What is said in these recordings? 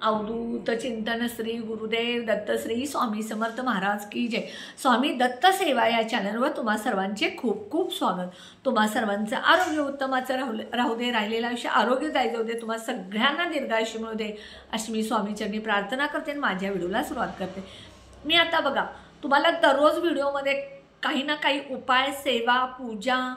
अवधूत चिंतन श्री गुरुदेव दत्त श्री स्वामी समर्थ महाराज की जय। स्वामी दत्त सेवा या चॅनलवर तुम्हा सर्वांचे खूप खूप स्वागत। तुम्हा सर्वांचं आरोग्य उत्तमाचं राहू दे, राहिलेलं आयुष्य आरोग्यदायी जाऊ दे, तुम्हा सगळ्यांना दीर्घायुष्य मिळू दे अशी मी स्वामीचरणी प्रार्थना करते आणि माझ्या व्हिडिओला सुरुवात करते। मी आता बघा तुम्हाला दररोज व्हिडिओमध्ये काही ना काही उपाय, सेवा, पूजा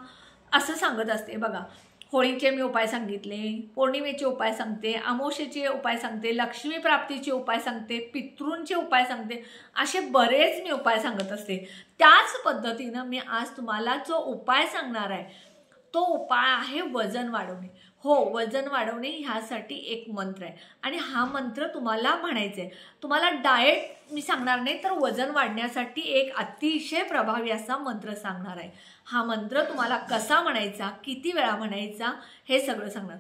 असं सांगत असते। बघा होळीचे मी उपाय सांगितले, पौर्णिमेचे उपाय सांगते, अमावस्येचे उपाय सांगते, लक्ष्मी प्राप्तीचे उपाय सांगते, पितृंचे उपाय सांगते, असे बरेच मी उपाय सांगत असते। त्याच पद्धतीनं मी आज तुम्हाला जो उपाय सांगणार आहे तो उपाय आहे वजन वाढवणे। हो, वजन वाढवणे ह्यासाठी एक मंत्र आहे आणि हा मंत्र तुम्हाला म्हणायचा आहे। तुम्हाला डाएट मी सांगणार नाही, तर वजन वाढण्यासाठी एक अतिशय प्रभावी असा मंत्र सांगणार आहे। हा मंत्र तुम्हाला कसा म्हणायचा, किती वेळा म्हणायचा, हे सगळं सांगणार।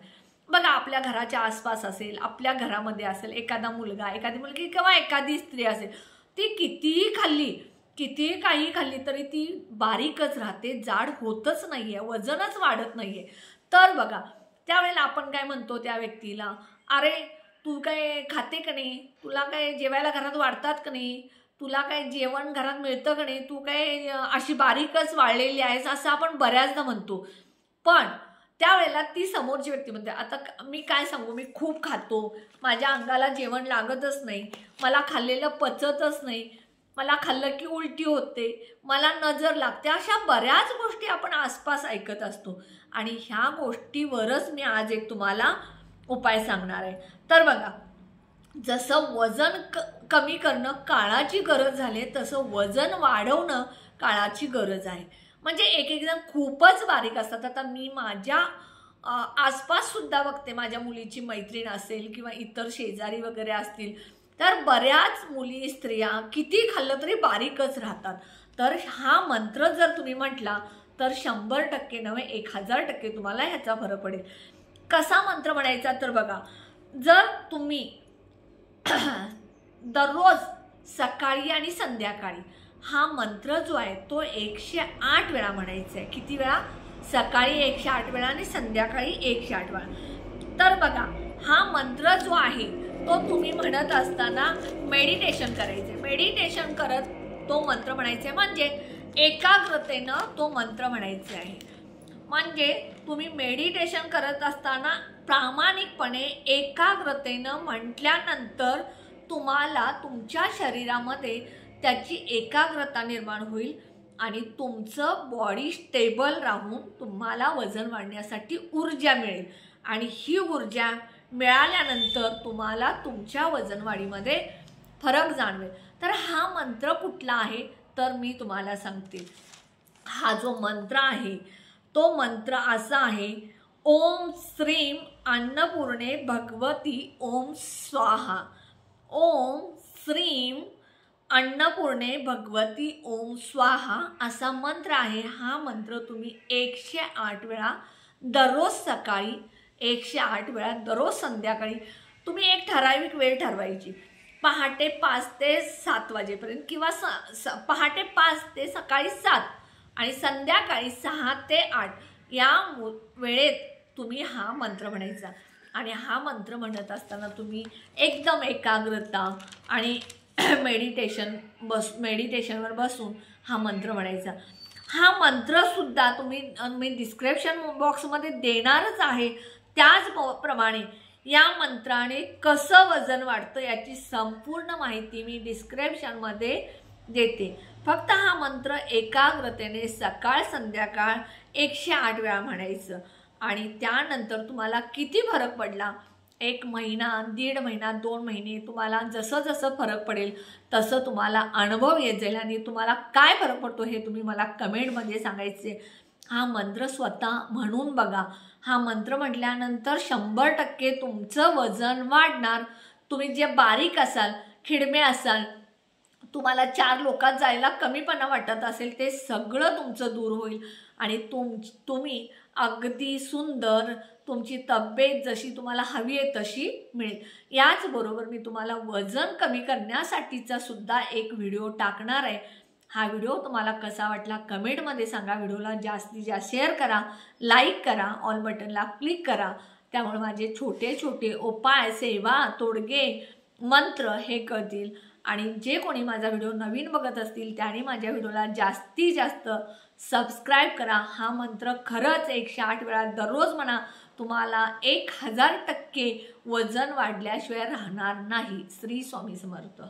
बघा आपल्या घराच्या आसपास असेल, आपल्या घरामध्ये असेल एखादा मुलगा, एखादी मुलगी किंवा एखादी स्त्री असेल, ती कितीही खाल्ली, कितीही काही खाल्ली तरी ती बारीकच राहते, जाड होतच नाहीये, वजनच वाढत नाहीये। तर बघा त्यावेळेला आपण काय म्हणतो त्या व्यक्तीला, अरे तू काय खाते का नाही, तुला काय जेवायला घरात वाढतात का नाही, तुला काय जेवण घरात मिळतं का नाही, तू काय अशी बारीकच वाढलेली आहेस, असं आपण बऱ्याचदा म्हणतो। पण त्यावेळेला ती समोरची व्यक्ती म्हणते, आता मी काय सांगू, मी खूप खातो, माझ्या अंगाला जेवण लागतच नाही, मला खाल्लेलं पचतच नाही, मला खाल्लं की उलटी होते, मला नजर लागते, अशा बऱ्याच गोष्टी आपण आसपास ऐकत असतो। आणि ह्या गोष्टीवरच मी आज एक तुम्हाला उपाय सांगणार आहे। तर बघा जसं वजन कमी करणं काळाची गरज झाली, तसं वजन वाढवणं काळाची गरज आहे। म्हणजे एक एक जण खूपच बारीक असतात। आता मी माझ्या आसपास सुद्धा बघते, माझ्या मुलीची मैत्रीण असेल किंवा इतर शेजारी वगैरे असतील, तर बऱ्याच मुली, स्त्रिया किती खाल्लं तरी बारीकच राहतात। तर हा मंत्र जर तुम्ही म्हटला तर 100% नव्हे 1000% तुम्हाला ह्याचा फरक पडेल। कसा मंत्र म्हणायचा, तर बघा जर तुम्ही दररोज सकाळी आणि संध्याकाळी हा मंत्र जो आहे तो 108 वेळा म्हणायचा आहे। किती वेळा? सकाळी 108 वेळा आणि संध्याकाळी 108 वेळा। तर बघा हा मंत्र जो आहे तो तुम्ही म्हणत असताना मेडिटेशन करायचे, मेडिटेशन करत तो मंत्र म्हणायचे, म्हणजे एकाग्रतेनं तो मंत्र म्हणायचे आहे। म्हणजे तुम्ही मेडिटेशन करत असताना प्रामाणिकपणे एकाग्रतेनं म्हटल्यानंतर तुम्हाला तुमच्या शरीरामध्ये त्याची एकाग्रता निर्माण होईल आणि तुमचं बॉडी स्टेबल राहून तुम्हाला वजन वाढण्यासाठी ऊर्जा मिळेल आणि ही ऊर्जा मिळाल्यानंतर तुम्हाला तुमच्या वजनवाढीमध्ये फरक जाणवेल। तर हा मंत्र कुठला आहे तर मी तुम्हाला सांगते। हा जो मंत्र आहे तो मंत्र असा आहे, ओम श्रीम अन्नपूर्णे भगवती ओम स्वाहा। ओम श्रीम अन्नपूर्णे भगवती ओम स्वाहा असा मंत्र आहे। हा मंत्र तुम्ही 108 वेळा दररोज सकाळी, 108 वेळा दररोज संध्याकाळी, तुम्ही एक ठराविक वेळ ठरवायची, पहाटे 5 ते 7 वाजेपर्यंत किंवा पहाटे 5 ते सकाळी 7 आणि संध्याकाळी 6 ते 8 या वेळेत तुम्ही हा मंत्र म्हणायचा। आणि हा मंत्र म्हणत असताना तुम्ही एकदम एकाग्रता आणि मेडिटेशनवर बसून हा मंत्र म्हणायचा। हा मंत्रसुद्धा मी डिस्क्रिप्शन बॉक्समध्ये देणारच आहे। त्याचप्रमाणे या मंत्राने कसं वजन वाढतं याची संपूर्ण माहिती मी डिस्क्रिप्शनमध्ये देते। फक्त हा मंत्र एकाग्रतेने सकाळ संध्याकाळ 108 वेळा म्हणायचं आणि त्यानंतर तुम्हाला किती फरक पडला, 1 महिना, 1.5 महिना, 2 महिने, तुम्हाला जसं जसं फरक पडेल तसं तुम्हाला अनुभव येत जाईल आणि तुम्हाला काय फरक पडतो हे तुम्ही मला कमेंटमध्ये सांगायचे। हा मंत्र स्वतः म्हणून बघा, हा मंत्र म्हटल्यानंतर 100% तुमचं वजन वाढणार। तुम्ही जे बारीक असाल, खिडमे असाल, तुम्हाला 4 लोकात जायला कमीपणा वाटत असेल, ते सगळं तुमचं दूर होईल आणि तुम्ही अगदी सुंदर, तुमची तब्येत जशी तुम्हाला हवी आहे तशी मिळेल। याचबरोबर मी तुम्हाला वजन कमी करण्यासाठीचा सुद्धा एक व्हिडिओ टाकणार आहे। हा व्हिडिओ तुम्हाला कसा वाटला कमेंटमध्ये सांगा। व्हिडिओला जास्तीत जास्त शेअर करा, लाईक करा, ऑल बटनला क्लिक करा त्यामुळे माझे छोटे छोटे उपाय, सेवा, तोडगे, मंत्र हे कळतील. आणि जे कोणी माझा व्हिडिओ नवीन बघत असतील त्याने माझ्या व्हिडिओला जास्तीत जास्त सबस्क्राईब करा. हा मंत्र खरंच 108 वेळा दररोज म्हणा. तुम्हाला 1000% वजन वाढल्याशिवाय राहणार नाही. श्री स्वामी समर्थ.